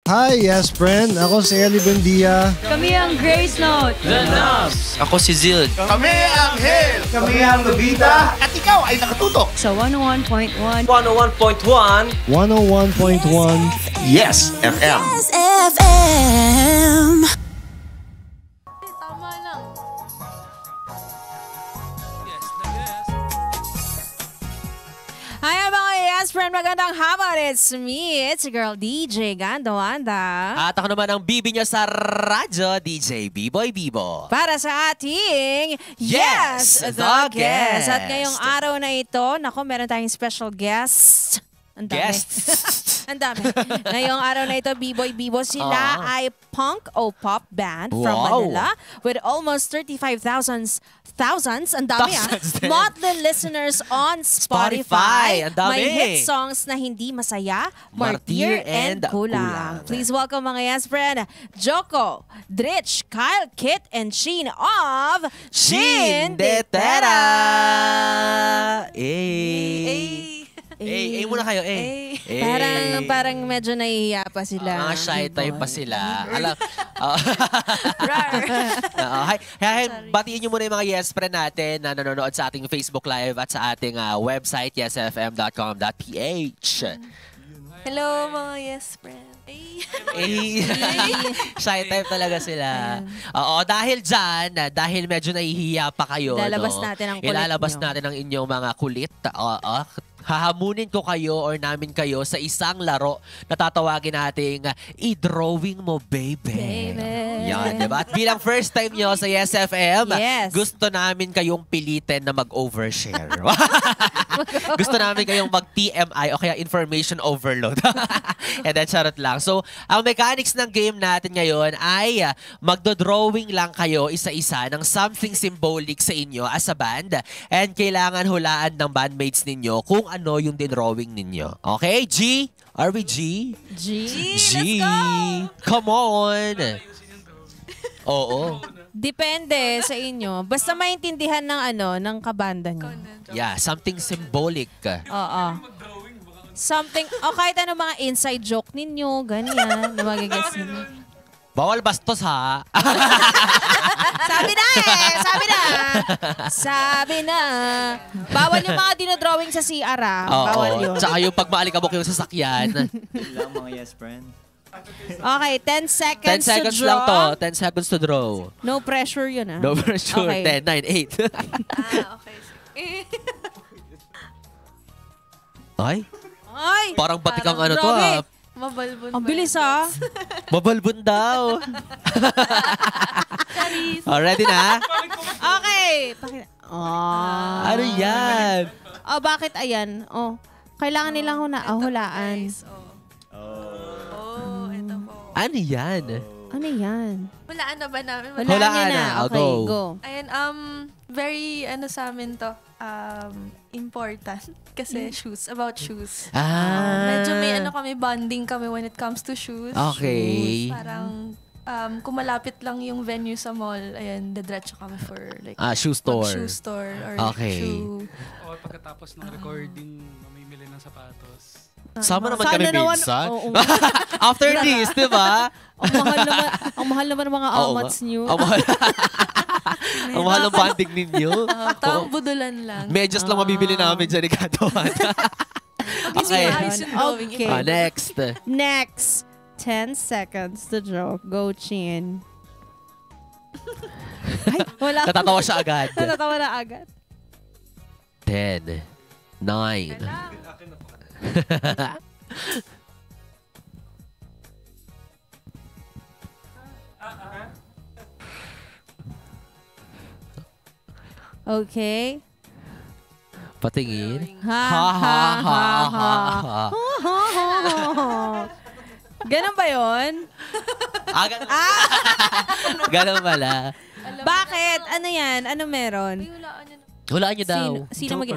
Hi, yes friend. Ako si Ellie Buendia. Kami ang Grace Note. The Nubs. Ako si Zild. Kami ang Hel. Kami ang Lubita. At ikaw ay nakatutok Sa 101.1. 101.1. 101.1. Yes FM. Yes, FM. Tama lang. Hi mga yes friend, magandang hapon. It's me, it's your girl DJ Gando Anda. At ako naman ang bibi nyo sa radyo, DJ B-Boy Bibo. Para sa ating Yes, the Guest. At ngayong araw na ito, nako, meron tayong special guest. Ang dami. Guest. Ang dami. Ngayong araw na ito, B-Boy Bibo, sila ay punk o pop band from Wow. Manila with almost 35,000 ang dami Thousands din. monthly listeners on Spotify. Spotify. Ang dami. May hit songs na hindi masaya, Martir martir, and and kulang. kulang. Please welcome mga yes friend, Joko, Dritch, Kyle, Kit, and Sheen of Shindetera! Eh, muna kayo, eh. Parang medyo nahihiya pa sila. Mga shy type pa sila. Alam, hi, batiin nyo muna yung mga yes friend natin na nanonood sa ating Facebook Live at sa ating website, yesfm.com.ph. Hello mga yes friend. Shy type talaga sila. Oo, dahil dyan, dahil medyo nahihiya pa kayo, Ilalabas natin ang kulit ilalabas nyo. natin ang inyong mga kulit. Oo, hahamunin ko kayo or namin kayo sa isang laro na tatawagin nating i-drawing mo, baby. Baby. Yan, diba? At bilang first time nyo sa Yes FM, Yes. gusto namin kayong pilitin na mag-overshare. Gusto namin kayong mag-TMI o kaya information overload. And then, charot lang. So, ang mechanics ng game natin ngayon ay magdo-drawing lang kayo isa-isa ng something symbolic sa inyo as a band. And kailangan hulaan ng bandmates ninyo kung ano yung dinrawing ninyo. Okay, G? Are we G? G. G! Come on! Oo. Depende sa inyo. Basta maintindihan ng kabanda nyo. Yeah, something symbolic. Oo. Something, o kahit ano mga inside joke ninyo, ganyan, na magigets ninyo. Bawal bastos, ha? Sabi na eh! Sabi na! Sabi na! Bawal yung mga dinodrawing sa CR, ah. Bawal yun. Tsaka yung pag maalikabok yung sasakyan. Ilang mga yes friend. Okay, 10 seconds 10 seconds to draw. lang to. 10 seconds to draw. No pressure yun, ah. No pressure. Okay. 10, 9, 8. Okay. Ay, Ay! parang batikang ano to, grabe. ha? Mabalbon. Ang bilis, ah. Mabalbon daw. Ready na? Okay. Oh. Ano yan? Oh, bakit ayan? Oh, kailangan nilang hulaan. Guys, ito po. Ano yan? Ano yan? Hulaan na ba namin? Hulaan niyo na. Oh, Okay, go. go. Ayan, very, sa amin to, important. Kasi shoes, about shoes. Medyo may kami, bonding kami when it comes to shoes. Okay. Parang, kung malapit lang yung venue sa mall, ayan, diretso kami for like, Shoe store. shoe store or Okay. shoe. O pagkatapos ng recording, mamimili ng sapatos. Sama naman Sana kami naman- minsan. Oo. After this, di ba? Ang mahal naman ng mga Oo almats nga. nyo. Ang mahal. Ang mahal ng banding ninyo. Tawang budulan lang. Medyas lang mabibili namin dyan ni Katuan. Okay. Ayos yung drawing. Okay. Next. Next. 10 seconds to draw. Go, Chin. Ay, wala. Natatawa siya agad. Natatawa na agad. 10, 9. Okay. Patingin. Ha, ha, ha, ha. Ganun ba yun? Ganun. Ganun pala. Bakit? Ano yan? Ano meron? Hulaan niyo na. Hulaan niyo daw. Sino mag-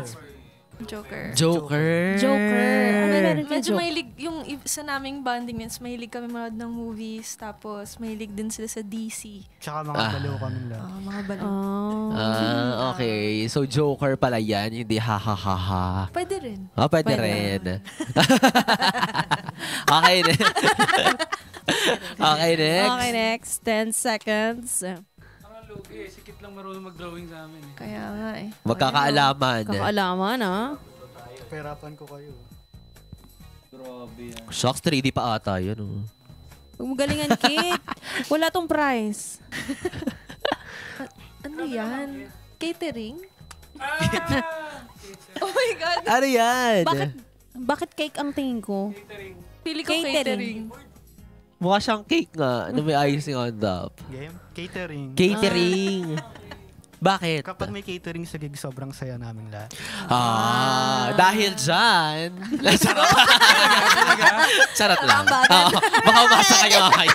Joker. Joker. Joker. Ano meron kay Medyo Joker? mahilig, yung sa naming bonding means, mahilig kami manood ng movies, tapos mahilig din sila sa DC. Tsaka mga baliw kami lang. Mga balo. Oh. Okay. So, Joker pala yan. Hindi ha-ha-ha-ha. Pwede rin. Pwede Pwede. rin. Okay. Okay, next. Okay, next. 10 seconds. Ang lugi eh. Sikit lang marunong mag-drawing sa amin eh. Kaya nga eh. Magkakaalaman. Kakaalaman, ah. Perapan ko kayo. Shocks 3D pa ata yun. Oh. Huwag mo galingan, Kate. Wala tong prize. Ano yan? Catering? Oh my God. Ano yan? Bakit cake ang tingin ko? Pili ko Catering. catering. Mukha siyang cake nga na may icing on top. Game? Catering. Catering. Bakit? Kapag may catering sa gig, sobrang saya namin lahat. Dahil dyan. Charot lang. Oo, baka umasa kayo. Okay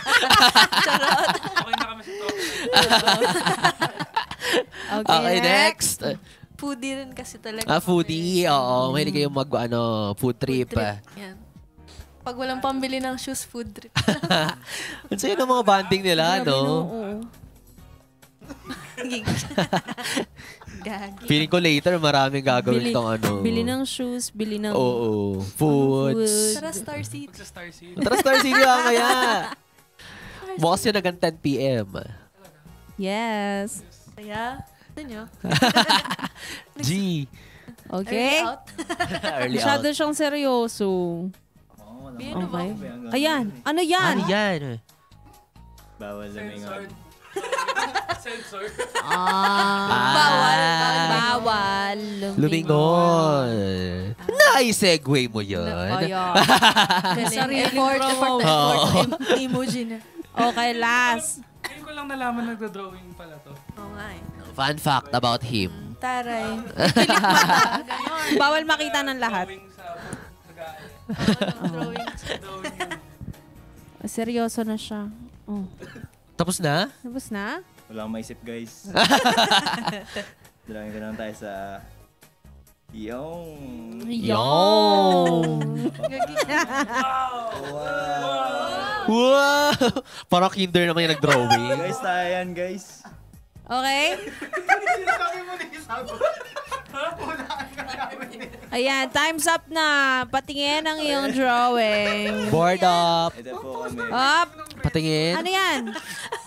na kami sa top. Okay, next. Foodie rin kasi talaga. Foodie. Oo, mahilig kayong food trip. Yan. Pag walang pambili ng shoes, food trip. Ang sayo ng mga banding nila, no? Gagi. Feeling ko later maraming gagawin tong ano. Bili ng shoes, bili ng... Oo. Foods. Tara, Star City. Sa Star City. Tara, Star City mamaya. Bukas yun hanggang 10 p.m. Yes. Kaya, ito nyo. G. Okay. Early out. Early Masyado out. siyang seryoso. Bino ba? Okay. Ayan. Ano yan? Ano yan? Bawal lumingon. Sensor. Bawal. Lumingon. Nai-segue mo yun. Ayan. Galing. Sariling promo. Emoji na. Okay, last. Ngayon ko lang nalaman nagdo-drawing pala to. Oo nga eh. Fun fact about him. Taray. Bawal makita ng lahat. Drawing sa nag-aaral. Drawing. Drawing yun. Seryoso na siya. Oh. Tapos na? Tapos na? Wala akong maisip, guys. Dalawin ko lang tayo sa... Yung... Wow! Parang kinder naman yung nag-drawing. Guys, tayo yan, guys. Okay? Ayan, time's up na. Patingin ang iyong drawing. Board up. Ito po kami. Up. Patingin. Ano yan?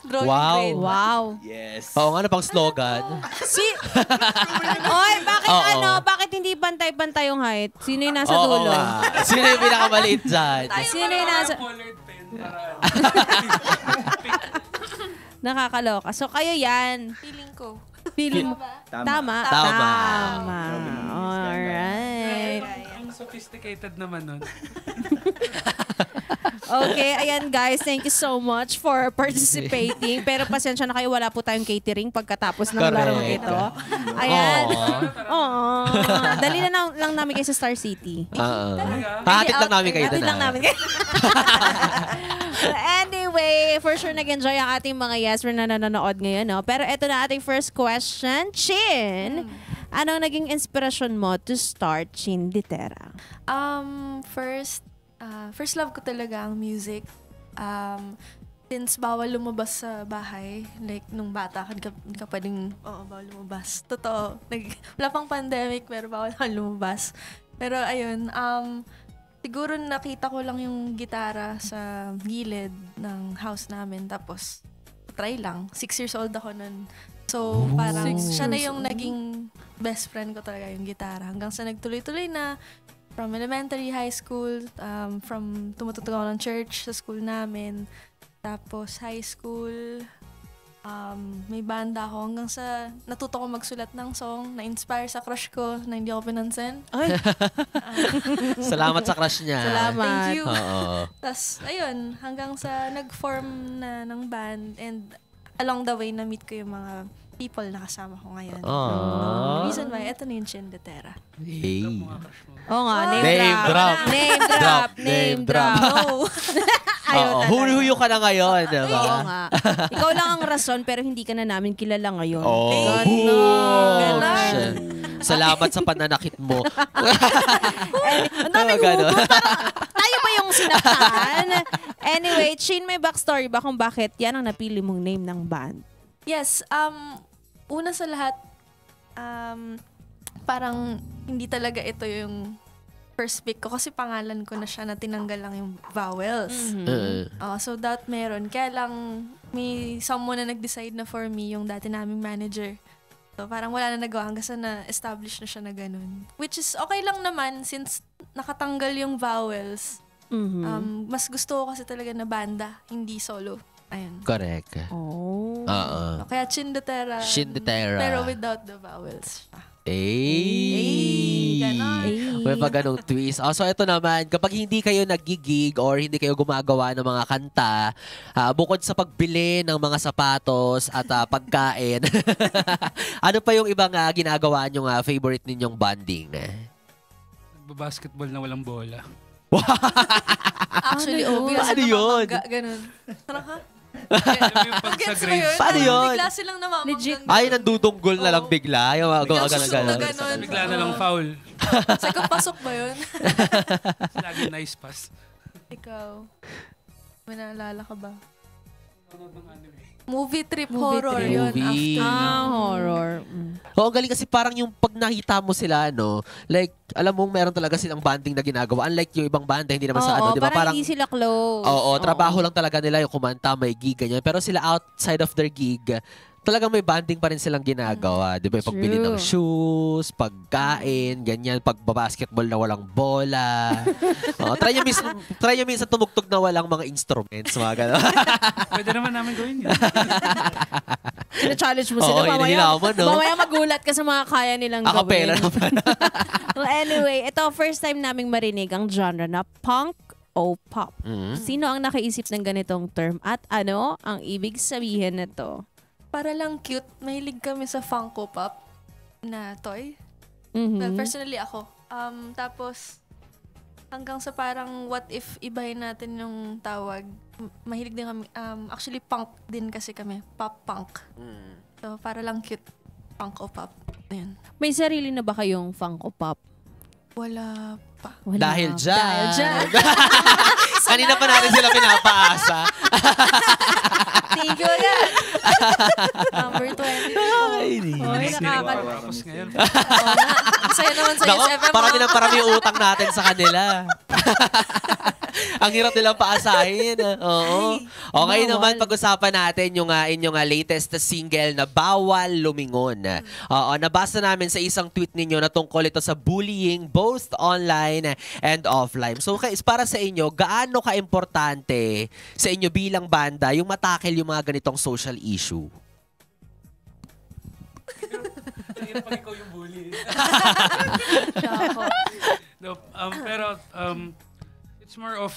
Wow. Wow. Yes. Oo nga na pang slogan. Oy, bakit Oo. bakit hindi bantay-bantay yung height? Sino yung nasa Oo dulo? nga. Sino yung pinakamaliit dyan? Sino yung nasa... Colored pen para Nakakaloka. So, kayo yan. Feeling ko. Feeling mo. Tama. Tama. Grabe naman, Miss Ganda. Alright. ang sophisticated naman nun. Okay, ayan guys, thank you so much for participating. Pero pasensya na kayo, wala po tayong catering pagkatapos ng Correct. larong ito. Ayan. Oo. Dali na lang namin kayo sa Star City. Hahatid lang namin kayo Hatid doon. lang namin kayo. Anyway, for sure nag-enjoy ang ating mga yes na nanonood ngayon. No? Pero ito na ating first question. Chin, anong naging inspirasyon mo to start Chin Litera? First love ko talaga ang music. Since bawal lumabas sa bahay, like nung bata, hindi ka pwedeng, bawal lumabas. Totoo. Wala pang pandemic, pero bawal kang lumabas. Pero ayun, siguro nakita ko lang yung gitara sa gilid ng house namin. Tapos, try lang. 6 years old ako nun. So, parang siya na yung naging best friend ko talaga, yung gitara. Hanggang sa nagtuloy-tuloy na from elementary, high school, from tumutugtog ako ng church sa school namin. Tapos high school, may banda ako hanggang sa natuto ko magsulat ng song, na-inspire sa crush ko na hindi ako pinansin. Ay, Salamat sa crush niya. salamat. Thank you. Oo. Tapos, ayun, hanggang sa nag-form na ng band and along the way, na-meet ko yung mga people na kasama ko ngayon. Aww. Reason why, eto na yung Chin Litera. Hey. Oo nga, name, Name drop. Name drop. Name drop. No. Oo. Huyo ka na ngayon, di Oo ba? nga. Ikaw lang ang rason pero hindi ka na namin kilala ngayon. Oh, Ganon. Ganon. Salamat sa pananakit mo. Ang daming Ganon. hugot. Parang tayo ba yung sinaktan? Anyway, Chin, may backstory ba kung bakit yan ang napili mong name ng band? Yes, una sa lahat, parang hindi talaga ito yung first pick ko kasi pangalan ko na siya na tinanggal lang yung vowels. So that meron. Kaya lang may someone na nag-decide na for me, yung dati naming manager. So parang wala na nagawa hanggang sa na-establish na siya na ganun. Which is okay lang naman since nakatanggal yung vowels. Mas gusto ko kasi talaga na banda, hindi solo. Ayun. Correct. Oh. Oo. Kaya Chindotera. Chindotera. Pero without the vowels. Ganon. May pa ganong twist. So ito naman, kapag hindi kayo nagigig or hindi kayo gumagawa ng mga kanta, bukod sa pagbili ng mga sapatos at pagkain, ano pa yung ibang ginagawa nyong favorite ninyong bonding? Nagbabasketball na walang bola. Actually, obvious. Paano yun? Ganun. Tara ka? Alam mo yung pag sa Gets mo grade. yun? Paano yun? Bigla silang namamanggang. Legit. Ay, nandudunggol na lang bigla. Yung mga Biglang ganun. susok na ganun. Bigla na lang foul. Saka pasok ba yun? Lagi nice pass. Ikaw, may naalala ka ba? Ano bang anime? Movie trip Movie horror trip. yun. Movie. After. Horror. Oo, galing kasi parang yung pag nakita mo sila, no, like, alam mo, meron talaga silang banding na ginagawa. Unlike yung ibang banda, hindi naman sa ano, di ba? Parang hindi sila close. Oo, trabaho lang talaga nila yung kumanta, may gig, ganyan. Pero sila outside of their gig, talagang may banding pa rin silang ginagawa. Di ba? Yung pagbili ng shoes, pagkain, ganyan, pagbabasketball na walang bola. Try nyo minsan tumugtog na walang mga instruments, mga gano'n. Pwede naman namin gawin yun. Sina-challenge mo sila. Oo, hinihilawan, no? Mamaya magulat ka sa mga kaya nilang gawin. Acapella naman. Well, anyway, ito first time naming marinig ang genre na punk o pop. Sino ang nakaisip ng ganitong term at ano ang ibig sabihin nito? Para lang cute, mahilig kami sa Funko Pop na toy. Mhm. Well, personally ako. Tapos, hanggang sa parang what if ibahin natin yung tawag. Mahilig din kami. Actually, punk din kasi kami. Pop punk. So, para lang cute. Funko Pop. Ayan. May sarili na ba kayong Funko Pop? Wala pa. Wala. Dahil dyan. Dahil dyan. Kanina pa natin sila pinapaasa. Thank you again. Number 20. Ay, Oy, Tapos ngayon. Oo nga. Masaya naman sa Nako, USFM. parami ng parami yung utang natin sa kanila. Ang hirap nilang paasahin. Oo. Okay naman, pag-usapan natin yung inyong latest single na Bawal Lumingon. Oo, nabasa namin sa isang tweet ninyo na tungkol ito sa bullying both online and offline. So, para sa inyo, gaano ka-importante sa inyo bilang banda yung matakil yung mga ganitong social issue? Pag ikaw yung bully. No, it's more of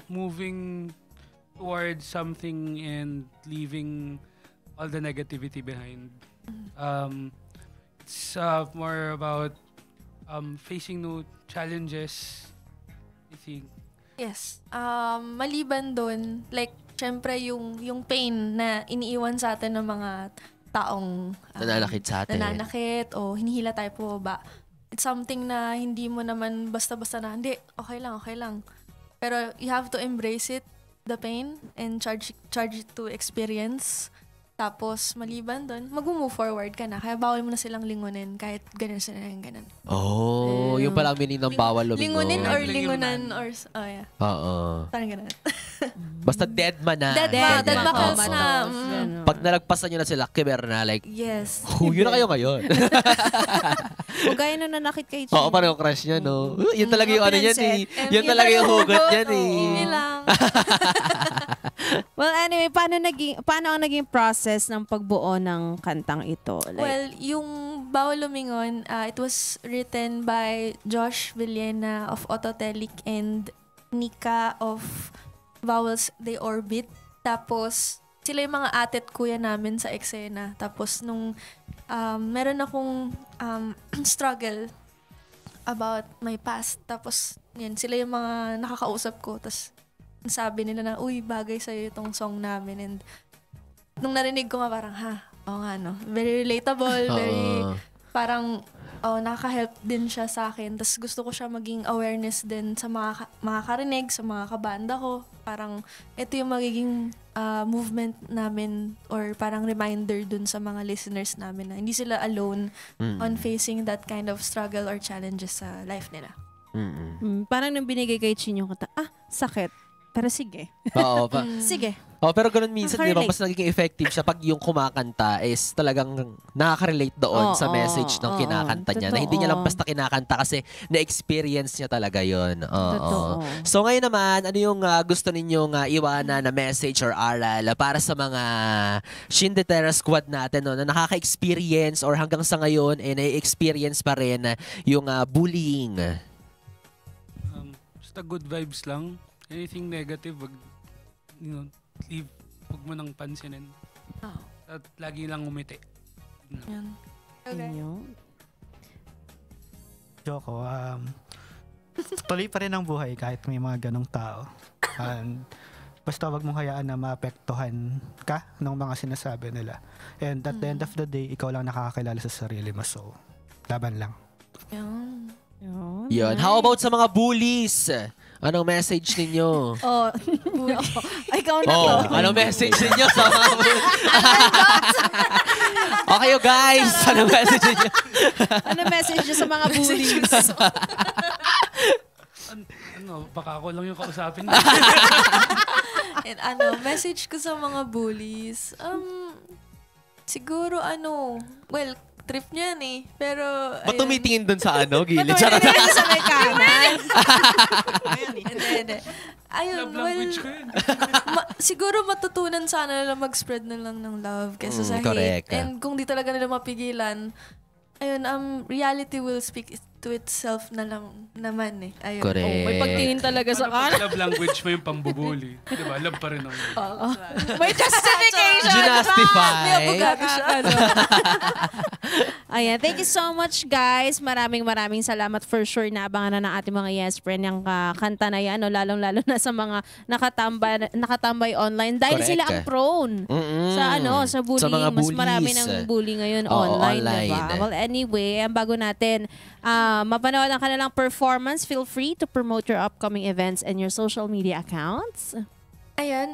moving towards something and leaving all the negativity behind. It's more about facing new challenges, I think. Yes. Maliban doon, like, syempre yung pain na iniiwan sa atin ng mga taong Nananakit sa atin. nananakit o hinihila tayo po ba. It's something na hindi mo naman basta-basta na, hindi, okay lang. Pero you have to embrace it, the pain, and charge it to experience. Tapos, maliban doon, mag-move forward ka na. Kaya bawal mo na silang lingunin kahit ganun sila ng ganun. Oh, yung pala ang meaning ng bawal lumingon. Lingunin or Lingunan. lingunan or, oh yeah. Oo. Parang ganun. Basta dead man na. Dead Dead ma ma- kills ma- na. Ganun. Pag nalagpasan nyo na sila, kiber na, like, Yes. yun na kayo ngayon. Kung gaya nung nanakit kay Chin. Oo, parang yung crush niya, no? Yun talaga yung ano niyan eh. Pinansin. Yun talaga yung hugot niyan eh. Hindi lang. Well, anyway, paano ang naging process ng pagbuo ng kantang ito? Like, Well, yung Bawal Lumingon, it was written by Josh Villena of Autotelic and Nika of Vowels They Orbit. Tapos, sila yung mga atet kuya namin sa eksena. Tapos, nung meron akong struggle about my past. Tapos, yan, sila yung mga nakakausap ko. Tapos, sabi nila na, uy, bagay sa'yo itong song namin. And nung narinig ko nga parang, oo nga, no? Very relatable, very, parang, nakaka-help din siya sa akin. Tapos gusto ko siya maging awareness din sa mga makakarinig, sa mga kabanda ko. Parang, ito yung magiging movement namin or parang reminder dun sa mga listeners namin na hindi sila alone on facing that kind of struggle or challenges sa life nila. Parang nung binigay kay Chin yung kanta, sakit. Pero sige. Oo. Sige. Pero ganun minsan, di ba, Nakaka-relate. mas nagiging effective siya pag yung kumakanta is talagang nakaka-relate doon sa message ng kinakanta niya. Na hindi niya lang basta kinakanta kasi na-experience niya talaga yun. Totoo. So ngayon naman, ano yung gusto ninyong iwanan na message or aral para sa mga Shindetera squad natin na nakaka-experience or hanggang sa ngayon na-experience pa rin yung bullying? Basta good vibes lang. Anything negative, leave. Huwag mo nang pansinin. At lagi lang umiti. Yan. Okay. Joko, tuloy pa rin ang buhay kahit may mga ganong tao. And basta wag mong hayaan na maapektuhan ka ng mga sinasabi nila. And at the end of the day, ikaw lang nakakakilala sa sarili mo. So, laban lang. Yan. Yun. How about sa mga bullies? Anong message ninyo? Ikaw na to. Anong message ninyo sa mga bullies? Okay, guys. Anong message ninyo? Ano message niyo sa mga bullies? Baka ako lang yung kausapin. And message ko sa mga bullies, siguro well, trip niyan eh. Pero, Ba't tumitingin dun sa gilid? Tumitingin sa may kanan. Hindi. Ayun, Love language ko yun. siguro matutunan sana nila mag-spread na lang ng love kaysa sa hate. Correct. And kung di talaga nila mapigilan, ayun, reality will speak to itself na lang naman eh. Ayun. Correct. May pagtingin talaga sa kanan. Love language mo yung pambubuli. Diba? Love pa rin ang May justification. Justify. May abogado siya. Ayan, thank you so much guys. Maraming salamat for sure na abangan na ng ating mga yes friend yung kanta na yan, lalong-lalo na sa mga nakatambay online dahil Correct. sila ang prone sa bullying. Sa mga Mas bullies. marami ng bullying ngayon Oo, online, online. diba? Well, anyway, ang bago natin mapanood ang kanilang performance, feel free to promote your upcoming events and your social media accounts. Ayun,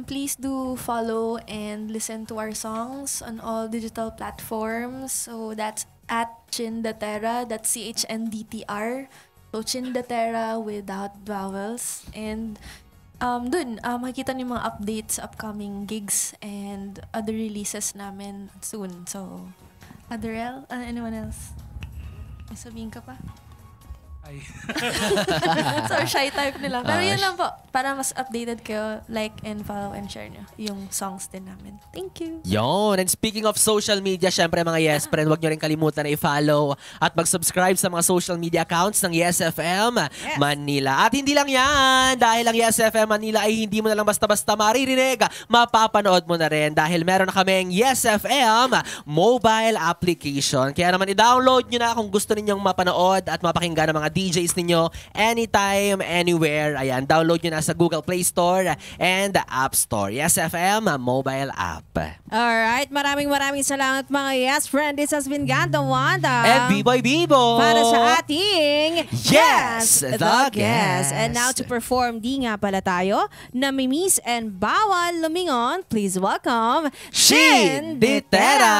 please do follow and listen to our songs on all digital platforms. So that's at Chindatera, that's CHNDTR. So Chindatera without vowels. And dun, makikita niyo mga updates, upcoming gigs, and other releases namin soon. So, Adriel, anyone else? May sabihin ka pa? Ay. So, shy type nila. Pero yun lang po. Para mas updated kayo, like and follow and share nyo yung songs din namin. Thank you. Yon. And speaking of social media, syempre mga Yes Friend, huwag nyo rin kalimutan na i-follow at mag-subscribe sa mga social media accounts ng Yes FM Manila. At hindi lang yan, dahil ang Yes FM Manila ay hindi mo na lang basta-basta maririnig, mapapanood mo na rin dahil meron na kaming Yes FM mobile application. Kaya naman i-download nyo na kung gusto ninyong mapanood at mapakinggan ng mga DJs ninyo anytime, anywhere. Ayan, download nyo na sa Google Play Store and App Store. Yes FM mobile app. Alright, maraming salamat mga yes friend. This has been Ganda Wanda. And B-Boy Bibo. Para sa ating Yes, the Guest. And now to perform, di nga pala tayo, namimiss and bawal lumingon. Please welcome Shindetera!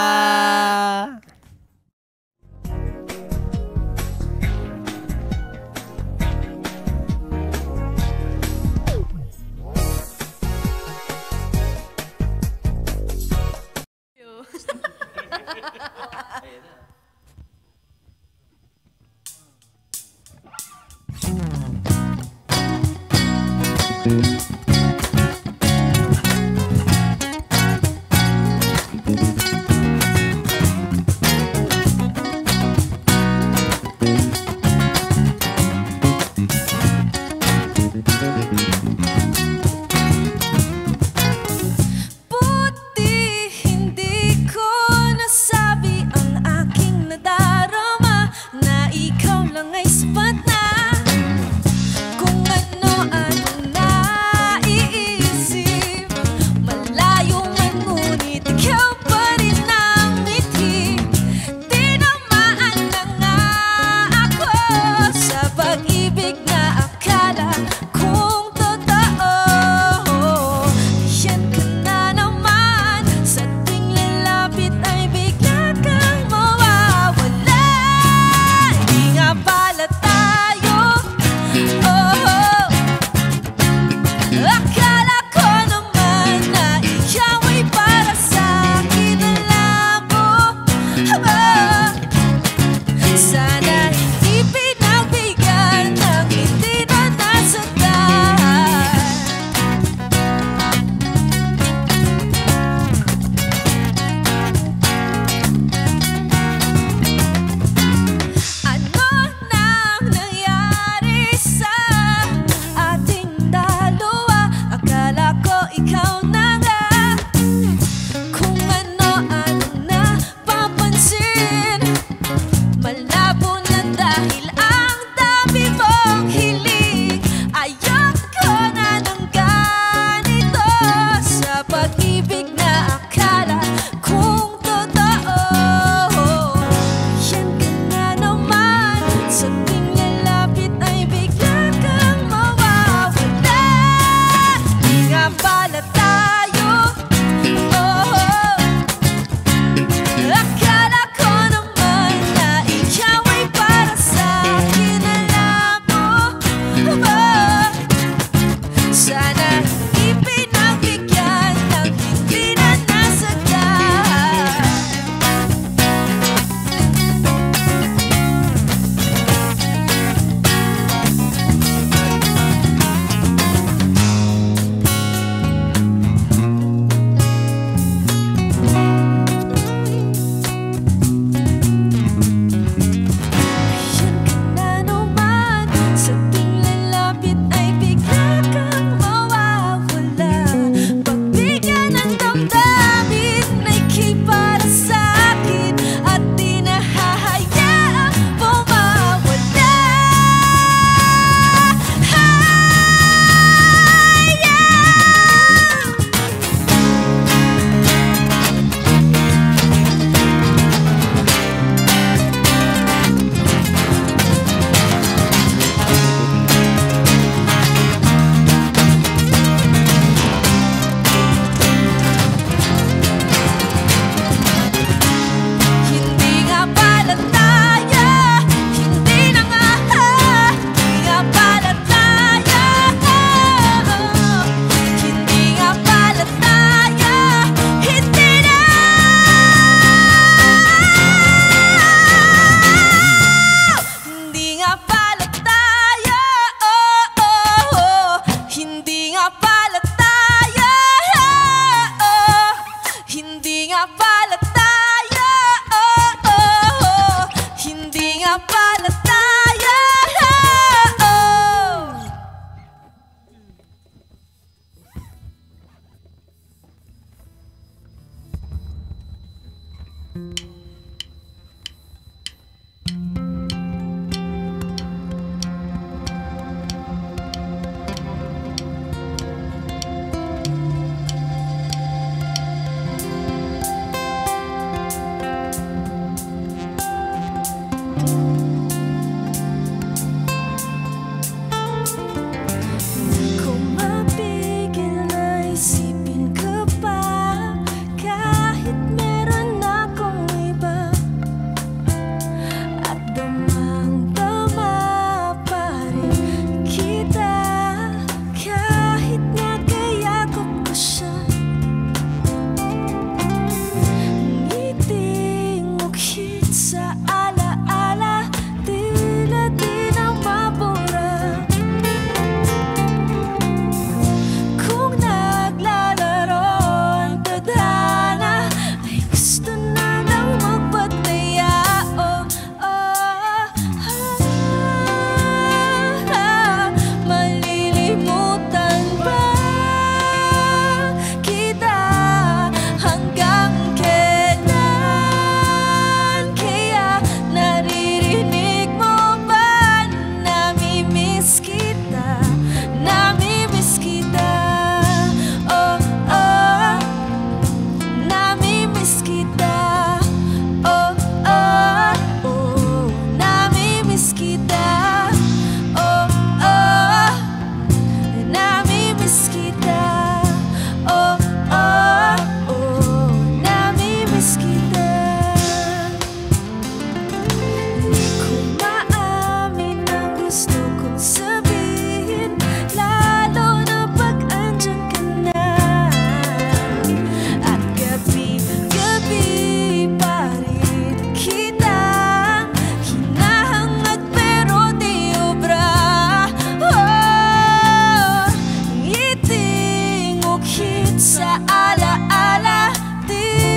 sa alaala, di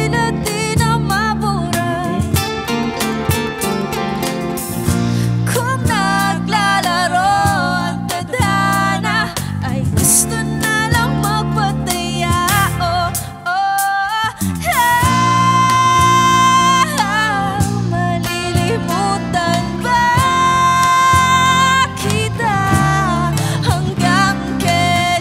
na mabura. Kung naglalaro ang tadhana, ay gusto na lang magpataya. Oh, oh, malilimutan ba kita hanggang kailan?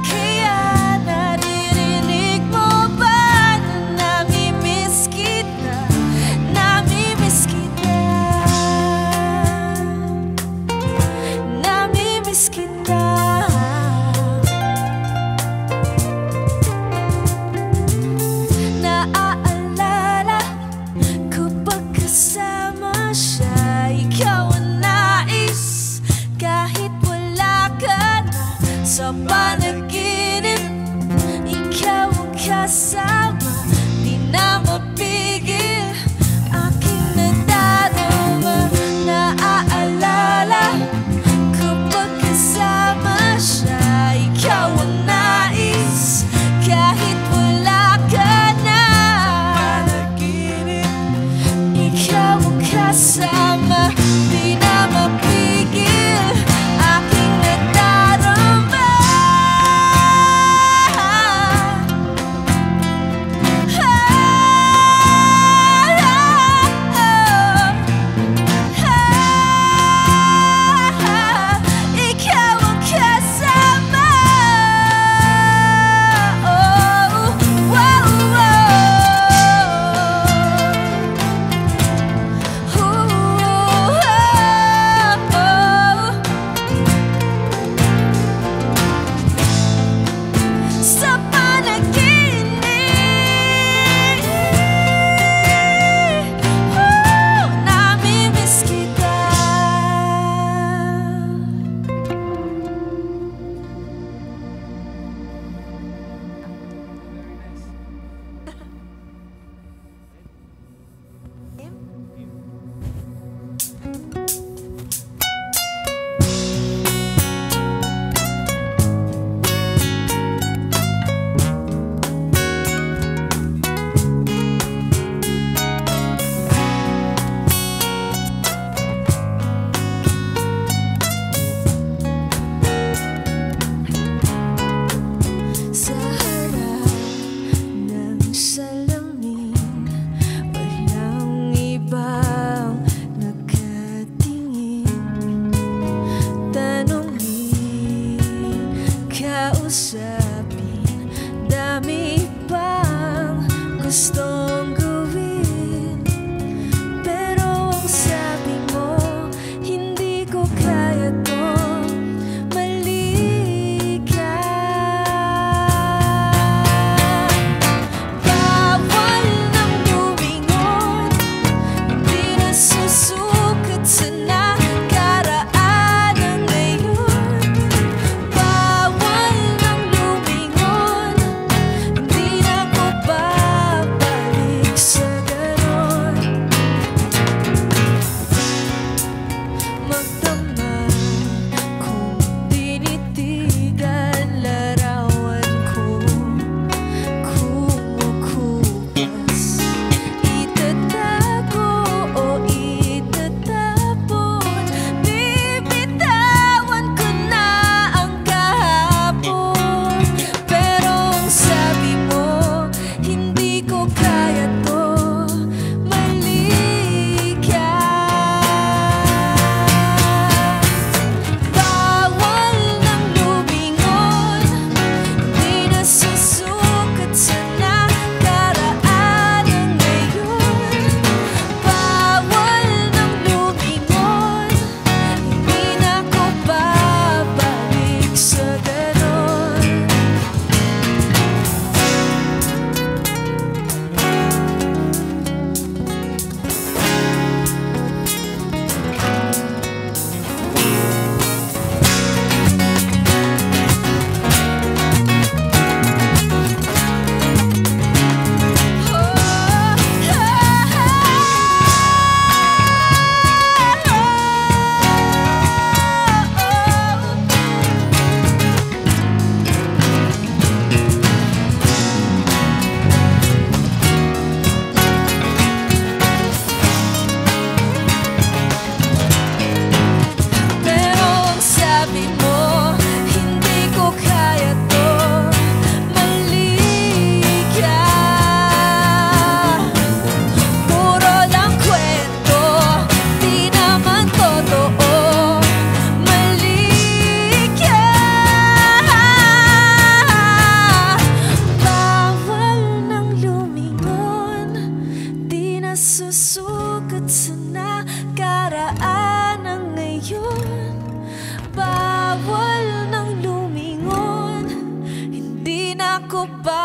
Kaya naririnig mo ba na namimiss kita? Namimiss kita. Namimiss kita. Naaalala kapag kasama siya, ikaw ang nais kahit wala ka na sa panaginip. Ikaw ang kasama, di na mapigil aking nadarama. Naaalala kapag kasama siya, ikaw ang nais kahit wala ka na sa panaginip. Ikaw ang kasama, di na mapigil aking nadarama. Ikaw ang kasama. Oh, wow, sa panaginip, namimiss kita. Sa harap ng salamin, walang ibang nakatingin. Tanungin, kausapin, dami pang gustong gawin. Pero ang sabi mo, hindi ko kaya to. Mali ka. Bawal nang lumingon, di na susukat sa nakaraan ngayon. Bawal nang lumingon, di na ko babalik ko ba